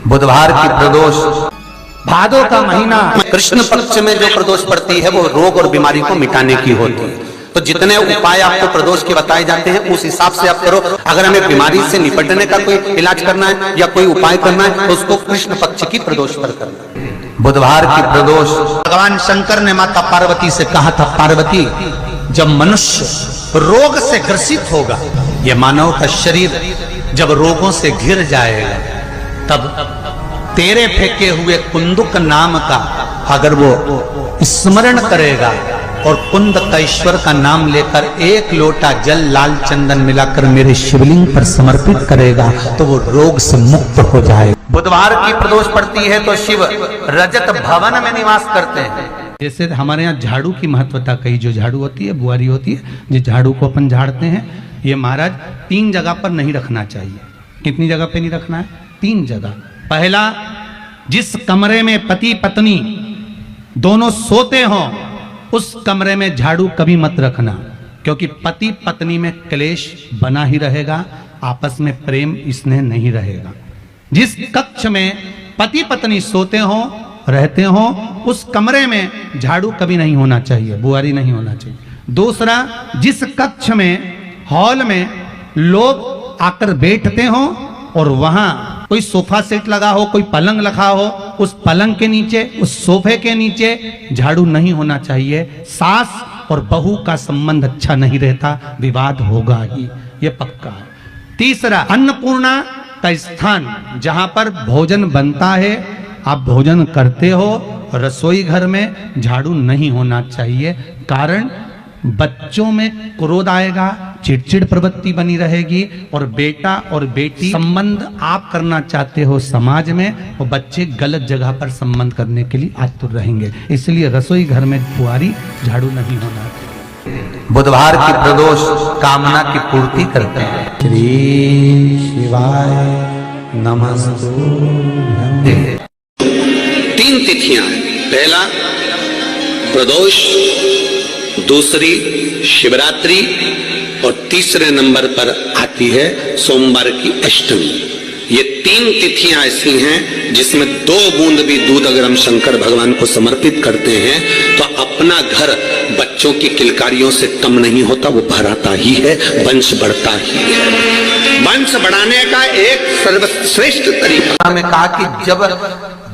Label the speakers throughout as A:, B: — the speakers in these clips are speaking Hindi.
A: बुधवार की प्रदोष,
B: भादो का महीना
A: कृष्ण पक्ष में जो प्रदोष पड़ती है वो रोग और बीमारी को मिटाने की होती है। तो जितने उपाय आपको प्रदोष के बताए जाते हैं उस हिसाब से आप करो। अगर हमें बीमारी से निपटने का कोई इलाज करना है या कोई उपाय करना है तो उसको कृष्ण पक्ष की प्रदोष पर करना है। बुधवार की प्रदोष,
B: भगवान शंकर ने माता पार्वती से कहा था, पार्वती जब मनुष्य रोग से ग्रसित होगा, यह मानव का शरीर जब रोगों से घिर जाएगा, तब तेरे फेंके हुए कुंदुक नाम का अगर वो स्मरण करेगा और कुंद का ईश्वर का नाम लेकर एक लोटा जल लाल चंदन मिलाकर मेरे शिवलिंग पर समर्पित करेगा तो वो रोग से मुक्त हो जाएगा।
A: बुधवार की प्रदोष पड़ती है तो शिव रजत भवन में निवास करते हैं।
B: जैसे हमारे यहाँ झाड़ू की महत्वता कही, जो झाड़ू होती है बुआरी होती है, जिस झाड़ू को अपन झाड़ते हैं, ये महाराज 3 जगह पर नहीं रखना चाहिए। कितनी जगह पे नहीं रखना है? 3 जगह। पहला, जिस कमरे में पति पत्नी दोनों सोते हों उस कमरे में झाड़ू कभी मत रखना, क्योंकि पति पत्नी में क्लेश बना ही रहेगा, आपस में प्रेम स्नेह नहीं रहेगा। जिस कक्ष में पति पत्नी सोते हों रहते हों उस कमरे में झाड़ू कभी नहीं होना चाहिए, बुआरी नहीं होना चाहिए। दूसरा, जिस कक्ष में हॉल में लोग आकर बैठते हों और वहां कोई सोफा सेट लगा हो, कोई पलंग लगा हो, उस पलंग के नीचे, उस सोफे के नीचे झाड़ू नहीं होना चाहिए। सास और बहू का संबंध अच्छा नहीं रहता, विवाद होगा ही, ये पक्का है। तीसरा, अन्नपूर्णा का स्थान जहां पर भोजन बनता है, आप भोजन करते हो, रसोई घर में झाड़ू नहीं होना चाहिए। कारण बच्चों में क्रोध आएगा, चिड़चिड़ प्रवृत्ति बनी रहेगी और बेटा और बेटी संबंध आप करना चाहते हो समाज में, और बच्चे गलत जगह पर संबंध करने के लिए आतुर रहेंगे। इसलिए रसोई घर में बुआरी झाड़ू नहीं होना चाहिए।
A: बुधवार की प्रदोष कामना की पूर्ति करते हैं।
B: श्री शिवाय नमस्तुभ्यं।
A: 3 तिथियां, पहला प्रदोष, दूसरी शिवरात्रि और तीसरे नंबर पर आती है सोमवार की अष्टमी। ये 3 तिथियां ऐसी हैं जिसमें 2 बूंद भी दूध अगर हम शंकर भगवान को समर्पित करते हैं तो अपना घर बच्चों की किलकारियों से कम नहीं होता, वो भराता ही है, वंश बढ़ता ही है। वंश बढ़ाने का एक सर्वश्रेष्ठ तरीका में कहा कि जब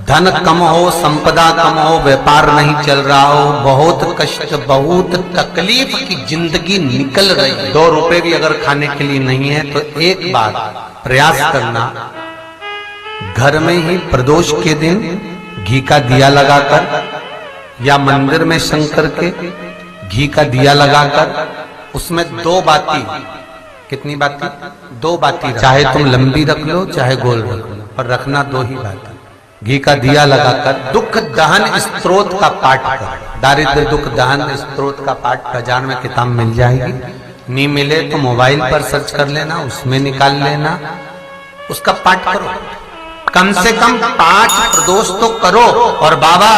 A: धन कम हो, संपदा कम हो, व्यापार नहीं चल रहा हो, बहुत कष्ट, बहुत तकलीफ की जिंदगी निकल रही, 2 रुपए भी अगर खाने के लिए नहीं है तो एक बार प्रयास करना, घर में ही प्रदोष के दिन घी का दिया लगाकर या मंदिर में शंकर के घी का दिया लगाकर उसमें 2 बाती, कितनी बाती? 2 बाती, चाहे तुम लंबी रख लो चाहे गोल रख लो, पर रखना 2 ही बाती। घी का दिया लगाकर दुख दहन स्तोत्र का पाठ कर, दारिद्र दुख दहन स्तोत्र का पाठ बाजार में किताब मिल जाएगी, नहीं मिले तो मोबाइल पर सर्च कर लेना, उसमें निकाल लेना, उसका पाठ करो। कम से कम 5 प्रदोष तो करो। और बाबा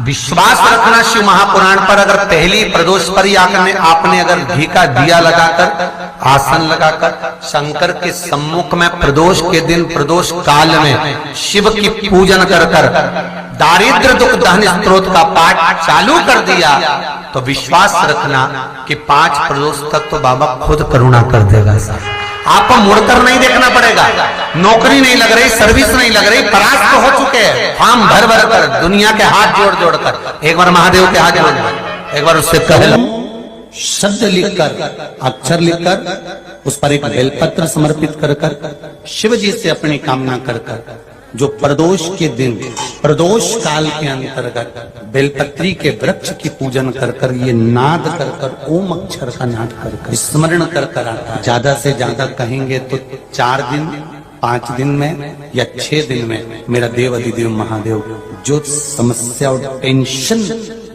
A: विश्वास रखना शिव महापुराण पर, अगर पहली प्रदोष पर ही आपने अगर घी का दिया लगाकर आसन लगाकर शंकर के सम्मुख में प्रदोष के दिन प्रदोष काल में शिव की पूजन कर दारिद्र दुख दहन स्तोत्र का पाठ चालू कर दिया तो विश्वास रखना कि 5 प्रदोष तक तो बाबा खुद करुणा कर देगा। सर आपको मुड़कर नहीं देखना पड़ेगा, नौकरी नहीं लग रही, सर्विस नहीं लग रही, परास्त हो चुके हैं, फॉर्म भर भर कर, दुनिया के हाथ जोड़ जोड़ कर, एक बार महादेव के हाथ जोड़, एक बार उससे कह लो, शब्द लिखकर, अक्षर लिखकर, उस पर एक बेलपत्र समर्पित कर शिव जी से अपनी कामना कर जो प्रदोष के दिन, प्रदोष काल के अंतर्गत बेलपत्री के वृक्ष की पूजन कर ये नाद कर ओम अक्षर का नाद कर स्मरण कर आता है। ज्यादा से ज्यादा कहेंगे तो 4 दिन, 5 दिन में या 6 दिन में मेरा देव अधिदेव महादेव जो समस्या और टेंशन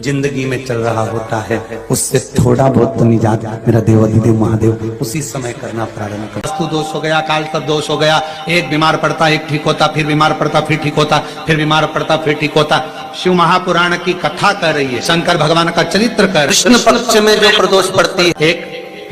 A: जिंदगी में चल रहा होता है उससे थोड़ा बहुत तो निजात मेरा देव अधिदेव महादेव उसी समय करना प्रारंभ कर। वास्तु दोष हो गया, काल कर दोष हो गया, एक बीमार पड़ता एक ठीक होता, फिर बीमार पड़ता फिर ठीक होता, फिर बीमार पड़ता फिर ठीक होता। शिव महापुराण की कथा कर रही है, शंकर भगवान का चरित्र कर, कृष्ण पक्ष में जो प्रदोष पड़ती है,
B: एक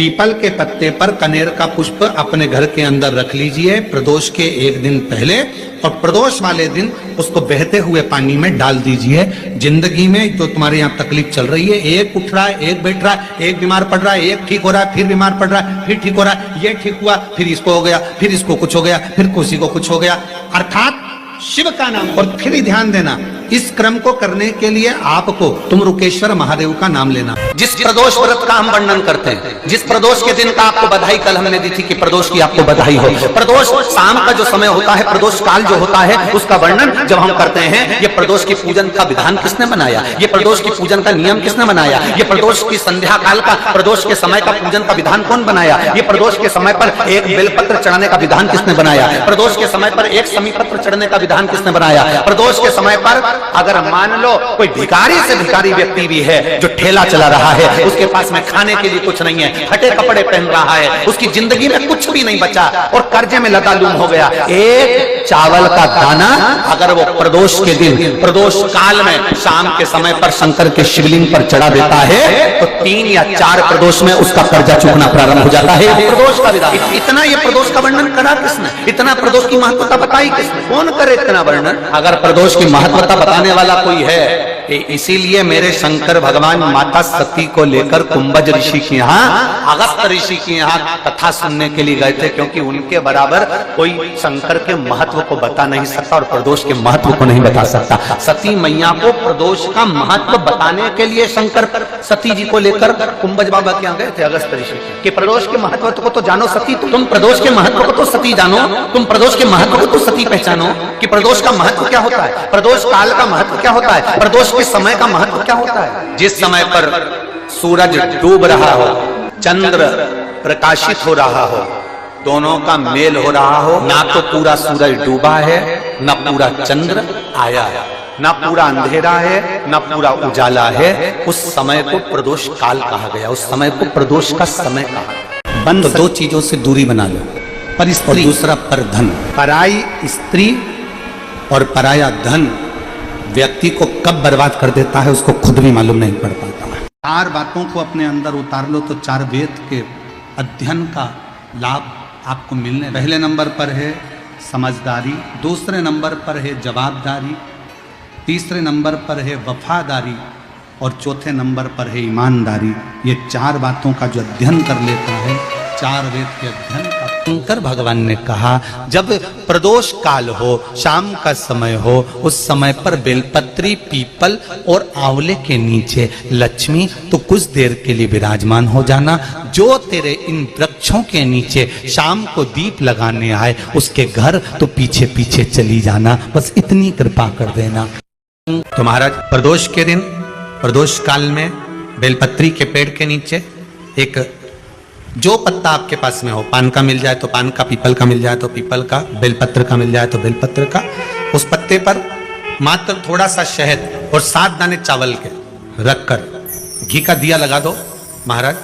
B: पीपल के पत्ते पर कनेर का पुष्प अपने घर के अंदर रख लीजिए प्रदोष के एक दिन पहले, और प्रदोष वाले दिन उसको बहते हुए पानी में डाल दीजिए। जिंदगी में जो तुम्हारे यहाँ तकलीफ चल रही है, एक उठ रहा है, एक बैठ रहा है, एक बीमार पड़ रहा है, एक ठीक हो रहा है, फिर बीमार पड़ रहा है, फिर ठीक हो रहा है, ये ठीक हुआ, फिर इसको हो गया, फिर इसको कुछ हो गया, फिर किसी को कुछ हो गया, अर्थात शिव का नाम। और फिर ही ध्यान देना, इस क्रम को करने के लिए आपको तुम रुकेश्वर महादेव का नाम लेना।
A: जिस प्रदोष व्रत का हम वर्णन करते हैं, जिस प्रदोष के दिन का आपको बधाई कल हमने दी थी कि प्रदोष की आपको बधाई हो, प्रदोष शाम का जो समय होता है, प्रदोष काल जो होता है, उसका वर्णन जब हम करते हैं, ये प्रदोष की पूजन का विधान किसने बनाया, ये प्रदोष की पूजन का नियम किसने बनाया, ये प्रदोष की संध्या काल का, प्रदोष के समय का पूजन का विधान कौन बनाया, ये प्रदोष के समय पर एक बेलपत्र चढ़ाने का विधान किसने बनाया, प्रदोष के समय पर एक समीपत्र चढ़ने का विधान किसने बनाया, प्रदोष के समय पर अगर मान लो कोई भिखारी से भिखारी व्यक्ति भी है जो ठेला चला रहा है, उसके पास में खाने के लिए कुछ नहीं है, फटे कपड़े पहन रहा है, उसकी जिंदगी में कुछ भी नहीं बचा और कर्जे में लतालूम हो गया, एक चावल का दाना अगर वो प्रदोष के दिन, प्रदोष काल में शाम के समय पर शंकर के शिवलिंग पर चढ़ा देता है, तो 3 या 4 प्रदोष में उसका कर्जा चुकना प्रारंभ हो जाता है। प्रदोष का विधान, इतना ये प्रदोष का वर्णन करा किसने, इतना प्रदोष की महत्वता बताई किसने, कौन करे इतना वर्णन। अगर प्रदोष की महत्वता बताने वाला कोई है, इसीलिए मेरे शंकर भगवान माता सती को लेकर कुंभज ऋषि के यहाँ, अगस्त ऋषि के यहाँ कथा सुनने के लिए गए थे, क्योंकि उनके बराबर कोई शंकर के महत्व को बता नहीं सकता और प्रदोष के महत्व को नहीं बता सकता। सती मैया को प्रदोष का महत्व बताने के लिए शंकर सती जी को लेकर कुंभज बाबा के यहाँ गए थे, अगस्त ऋषि के, प्रदोष के महत्व को तो जानो सती, तुम प्रदोष के महत्व को तो सती जानो, तुम प्रदोष के महत्व को तो सती पहचानो कि प्रदोष का महत्व क्या होता है, प्रदोष काल का महत्व क्या होता है, प्रदोष के समय का महत्व क्या होता है। जिस समय पर सूरज डूब रहा हो, चंद्र प्रकाशित हो रहा हो, दोनों का मेल हो रहा हो, ना तो पूरा सूरज डूबा है, ना पूरा चंद्र आया है, ना पूरा अंधेरा है, ना पूरा उजाला है, उस समय को प्रदोष काल कहा गया, उस समय को प्रदोष का समय कहा।
B: बंद
A: तो 2 चीजों से दूरी बना लो,
B: पर स्त्री,
A: दूसरा पर धन।
B: पराई स्त्री
A: और पराया धन व्यक्ति को कब बर्बाद कर देता है उसको खुद भी मालूम नहीं पड़ पाता।
B: 4 बातों को अपने अंदर उतार लो तो 4 वेद के अध्ययन का लाभ आपको मिलने। पहले नंबर पर है समझदारी, दूसरे नंबर पर है जवाबदारी, तीसरे नंबर पर है वफादारी और चौथे नंबर पर है ईमानदारी। ये 4 बातों का जो अध्ययन कर लेता है, 4 वेद के अध्ययन का। शंकर भगवान ने कहा जब प्रदोष काल हो, शाम का समय हो, उस समय पर बेलपत्री, पीपल और आंवले के नीचे लक्ष्मी तो कुछ देर के लिए विराजमान हो जाना। जो तेरे इन वृक्षों के नीचे शाम को दीप लगाने आए उसके घर तो पीछे पीछे चली जाना, बस इतनी कृपा कर देना।
A: तो महाराज प्रदोष के दिन, प्रदोष काल में बेलपत्री के पेड़ के नीचे एक जो पत्ता आपके पास में हो, पान का मिल जाए तो पान का, पीपल का मिल जाए तो पीपल का, बेलपत्र का मिल जाए तो बेलपत्र का, उस पत्ते पर मात्र थोड़ा सा शहद और 7 दाने चावल के रखकर घी का दिया लगा दो महाराज,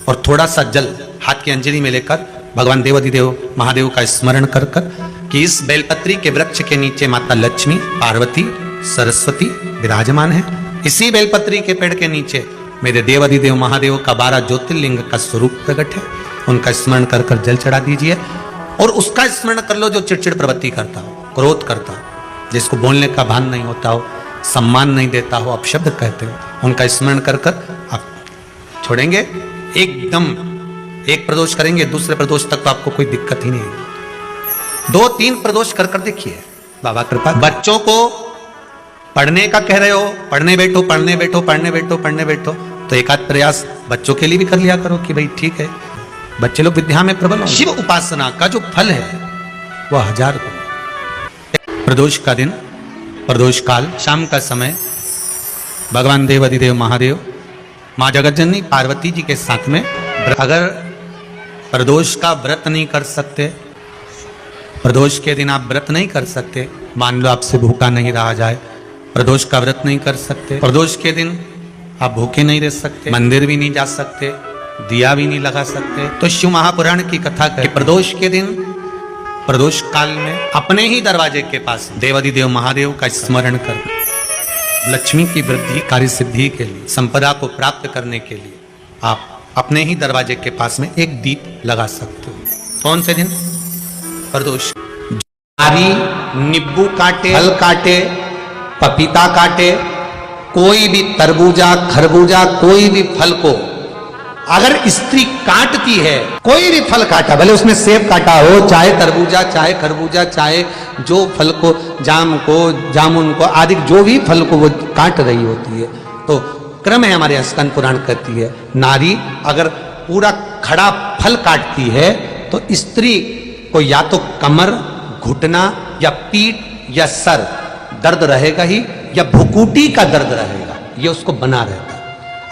A: और थोड़ा सा जल हाथ की अंजलि में लेकर भगवान देवाधिदेव महादेव का स्मरण कर कर कि इस बेलपत्री के वृक्ष के नीचे माता लक्ष्मी, पार्वती, सरस्वती विराजमान है। इसी बेलपत्री के पेड़ के नीचे मेरे देवाधिदेव महादेव का 12 ज्योतिर्लिंग का स्वरूप प्रकट है, उनका स्मरण कर कर जल चढ़ा दीजिए। और उसका स्मरण कर लो जो चिड़चिड़ प्रवृत्ति करता हो, क्रोध करता हो, जिसको बोलने का भान नहीं होता हो, सम्मान नहीं देता हो, अपशब्द कहते हो, उनका स्मरण कर कर आप छोड़ेंगे। एकदम एक प्रदोष करेंगे, दूसरे प्रदोष तक तो आपको कोई दिक्कत ही नहीं है। 2-3 प्रदोष कर कर देखिए, बाबा कृपा। बच्चों को पढ़ने का कह रहे हो, पढ़ने बैठो, पढ़ने बैठो, पढ़ने बैठो, पढ़ने बैठो, तो एक आध प्रयास बच्चों के लिए भी कर लिया करो कि भाई ठीक है, बच्चे लोग विद्या में प्रबल हो। शिव उपासना का जो फल है वह 1000 गुना। प्रदोष का दिन, प्रदोष काल, शाम का समय, भगवान देवाधिदेव महादेव, माँ जगतजननी पार्वती जी के साथ में, अगर प्रदोष का व्रत नहीं कर सकते, प्रदोष के दिन आप व्रत नहीं कर सकते, मान लो आपसे भूखा नहीं रहा जाए, प्रदोष का व्रत नहीं कर सकते, प्रदोष के दिन आप भूखे नहीं रह सकते, मंदिर भी नहीं जा सकते, दिया भी नहीं लगा सकते, तो शिव महापुराण की कथा कि प्रदोष के दिन, प्रदोष काल में अपने ही दरवाजे के पास देवाधिदेव महादेव का स्मरण कर लक्ष्मी की वृद्धि, कार्य सिद्धि के लिए, संपदा को प्राप्त करने के लिए आप
B: अपने ही दरवाजे के पास में एक दीप लगा सकते हो। कौन से दिन? प्रदोष। नारी नींबू काटे, फल काटे, पपीता काटे, कोई भी तरबूजा खरबूजा कोई भी फल को अगर स्त्री काटती है, कोई भी फल काटा, भले उसमें सेब काटा हो, चाहे तरबूजा चाहे खरबूजा, चाहे जो फल को, जाम को, जामुन को आदि जो भी फल को वो काट रही होती है, तो क्रम है हमारे स्कंद पुराण कहती है, नारी अगर पूरा खड़ा फल काटती है तो स्त्री को या तो कमर, घुटना या पीठ या सर दर्द रहेगा ही, या भुकुटी का दर्द रहेगा, ये उसको बना रहता है।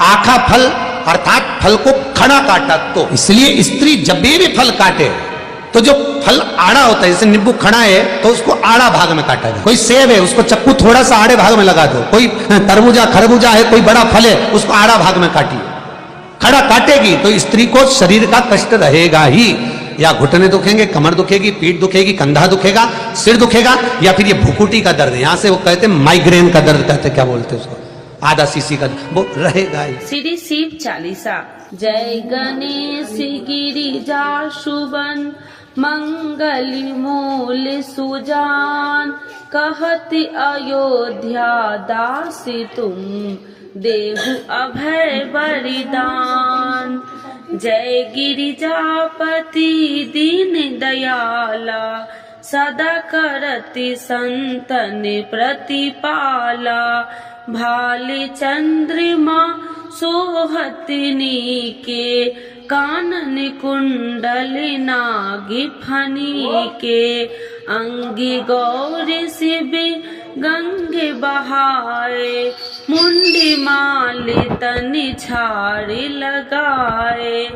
B: आखा फल अर्थात फल को खड़ा काटा, तो इसलिए स्त्री जब भी फल काटे तो जो फल आड़ा होता है, जैसे नींबू खड़ा है तो उसको आड़ा भाग में काटा जाए, कोई सेब है उसको चक्कू थोड़ा सा आड़े भाग में लगा दो, कोई तरबूजा खरबूजा है कोई बड़ा फल है उसको आड़ा भाग में काटिए। खड़ा काटेगी तो स्त्री को शरीर का कष्ट रहेगा ही, या घुटने दुखेंगे, कमर दुखेगी, पीठ दुखेगी, कंधा दुखेगा, सिर दुखेगा, या फिर ये भुकुटी का दर्द, यहां से वो कहते हैं माइग्रेन का दर्द कहते, क्या बोलते हैं उसको, आधा सीसी का वो रहेगा ही।
C: श्री शिव चालीसा। जय गणेश गिरिजा शुभन मंगली मूल सुजान, कहति अयोध्या दासी तुम देहु अभय बलिदान। जय गिरिजापति दीन दयाला, सदा करति संतन प्रतिपाला। भाले चंद्रमा सोहतनी के, कानन कुंडल नागी फनी के। अंगी गौरी शिव गंगे बहाए, मुंडी माले तनि छाड़ी लगाए।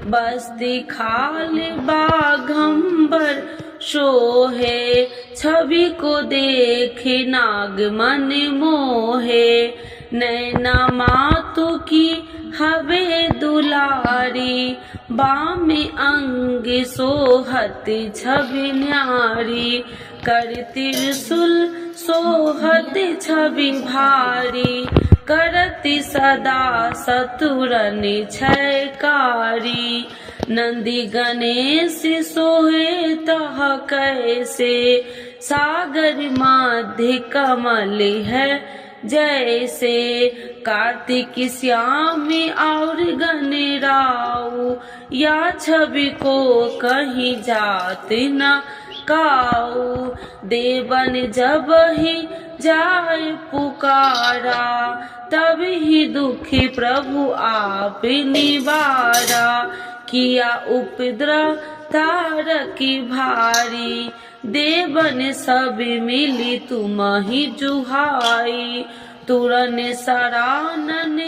C: बस्ती खाल बाघंबर शोहे, छवि को देखे नाग मन मोहे। नैना मातु की हवे दुलारी, बामे अंग सोहत छवि न्यारी। कर त्रिशूल सोहत छवि भारी, करति सदा सतुरन छयकारी। नंदी गणेश सोहे तह कैसे, सागर माध्य कमल है जैसे। कार्तिक श्याम और गणराऊ, या छवि को कहीं जात न काऊ। देवन जब ही जाए पुकारा, तब ही दुखी प्रभु आप निवारा। किया उपद्रव तारकी भारी, देवन सब मिली तुम ही जुहाई। तुरन सरानन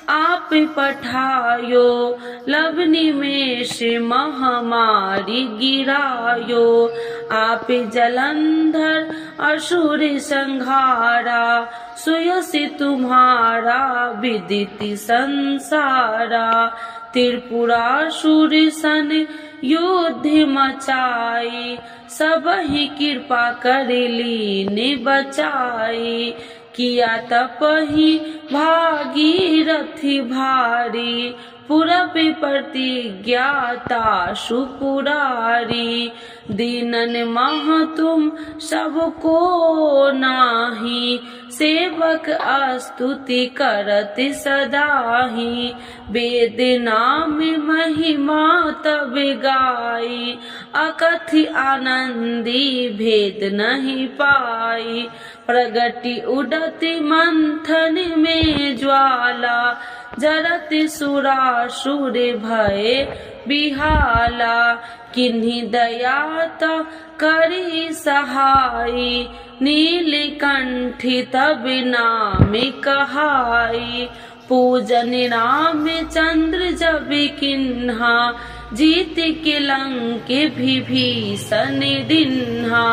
C: आप पठायो, लवनी में से महामारी गिरायो। आप जलंधर असुर संहारा, सुयसि तुम्हारा विदित संसारा। त्रिपुरासुर सन युद्ध मचाई, सब ही कृपा कर लीने बचाई। किया तपहि भागीरथी भारी, पूरब प्रतिज्ञाता सुपुरारी। दीनन मह तुम सबको नाही, सेवक स्तुति करत सदाही। वेद नाम महिमा तब गाई, अकथि आनंदी भेद नहीं पाई। प्रगति उडति मंथन में ज्वाला, जरत सुरासुर भय बिहाला। किन्हीं दयात करी सहाई, नीलकंठी तब नाम कहाई। पूजन राम चंद्र जब किन्हा, जीत के लंक विभीषण दिन्हा।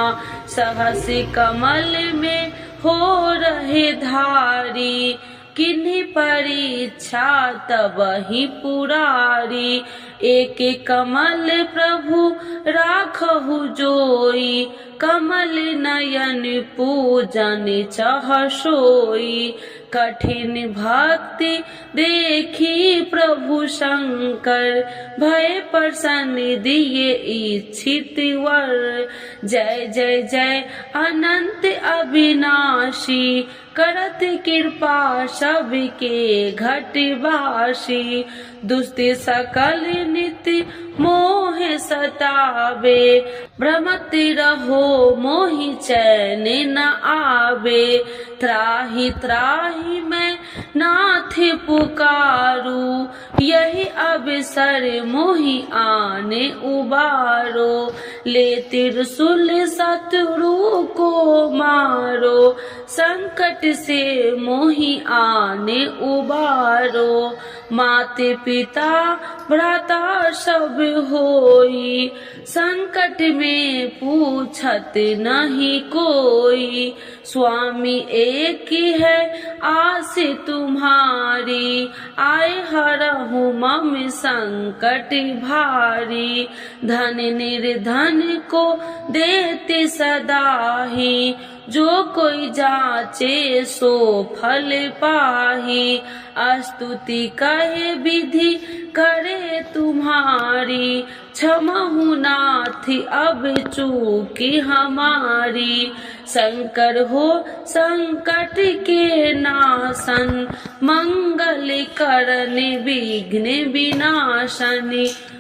C: सहस कमल में हो रहे धारी, किन्हीं परीक्षा तब ही पुरारी। एक कमल प्रभु राखहु जोई, कमल नयन पूजन चह सोई। कठिन भक्ति देखी प्रभु शंकर, भय प्रसन्न दिए इच्छित वर। जय जय जय अनंत अविनाशी, करत कृपा सबके घटवासी। दुष्ट सकल नित्य मोह सतावे, भ्रमत रहो मोहि चैन न आवे। त्राहि त्राहि मैं नाथ पुकारू, यही अवसर मोहि आने उबारो। ले त्रिशूल शत्रु को मारो, संकट से मोहि आने उबारो। माते पिता भ्राता सब होई, संकट में पूछत नहीं कोई। स्वामी एक है आस तुम्हारी, आए हरहु मम संकट भारी। धन निर्धन को देते सदाही, जो कोई जाचे सो फल पाही। स्तुति कहे विधि करे तुम्हारी, क्षमहु नाथ अब चूकी हमारी। शंकर हो संकट के नाशन, मंगल करन विघ्न विनाशन।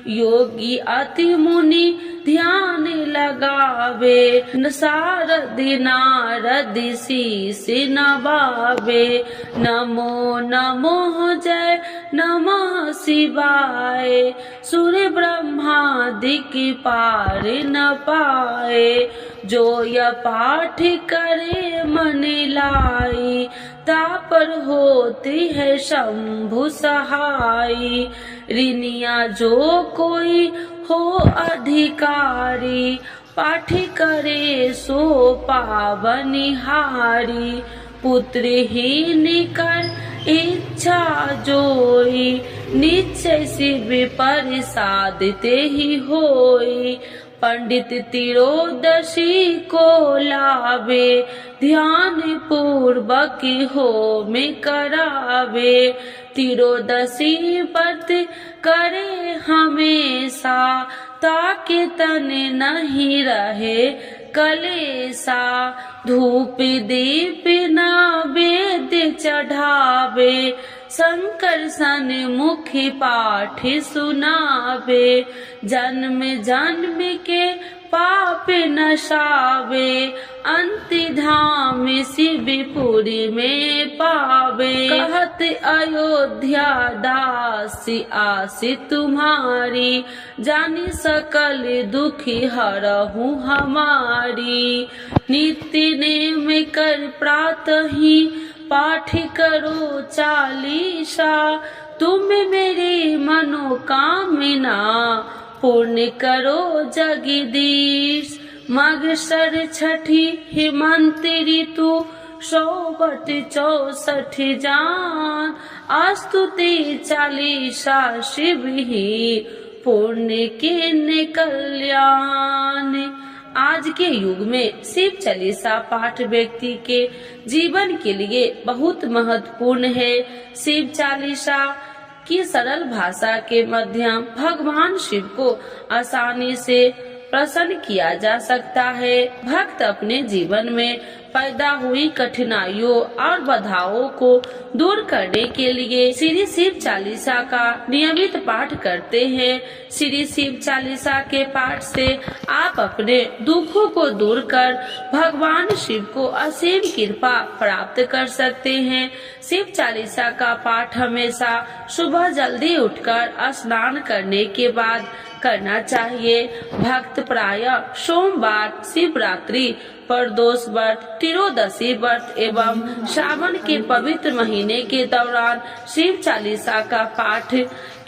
C: योगी अति मुनि ध्यान लगावे, सारद नारद शीस नवावे। नमो नमो जय नमः शिवाय, सूर्य ब्रह्मादि की पार न पाए। जो यह पाठ करे मन लाई, तापर होती है शंभु सहाई। ऋनिया जो कोई हो अधिकारी, पाठ करे सो पावनिहारी। पुत्रहीन कर इच्छा जोई, निश्चय शिव प्रसाद ते ही होई। पंडित तिरोदशी को लावे, ध्यान पूर्वक हो में करावे। तिरोदशी व्रत करे हमेशा, ताकि तन नहीं रहे कलेसा। धूप दीप नैवेद्य चढ़ावे, शंकर सन मुखी पाठ सुनावे। जन्म जन्म के पाप नशावे, अंति धाम शिवपुरी में पावे। कहत अयोध्या दासी आसी तुम्हारी, जानी सकल दुखी हरहु हमारी। नित्य नेम कर प्रातः ही पाठ करो चालीसा, तुम मेरी मनोकामना पूर्ण करो जगदीश। माघ छठी हेमंत ऋतु, 164 जान, स्तुति चालीसा शिव ही पुण्य के कल्याण। आज के युग में शिव चालीसा पाठ व्यक्ति के जीवन के लिए बहुत महत्वपूर्ण है। शिव चालीसा की सरल भाषा के माध्यम भगवान शिव को आसानी से प्रसन्न किया जा सकता है। भक्त अपने जीवन में पैदा हुई कठिनाइयों और बाधाओं को दूर करने के लिए श्री शिव चालीसा का नियमित पाठ करते हैं। श्री शिव चालीसा के पाठ से आप अपने दुखों को दूर कर भगवान शिव को असीम कृपा प्राप्त कर सकते हैं। शिव चालीसा का पाठ हमेशा सुबह जल्दी उठकर स्नान करने के बाद करना चाहिए। भक्त प्रायः सोमवार, शिवरात्रि, प्रदोष व्रत, त्रियोदशी व्रत एवं श्रावण के पवित्र महीने के दौरान शिव चालीसा का पाठ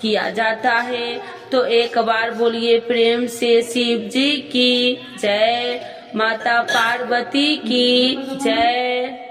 C: किया जाता है। तो एक बार बोलिए प्रेम से शिव जी की जय, माता पार्वती की जय।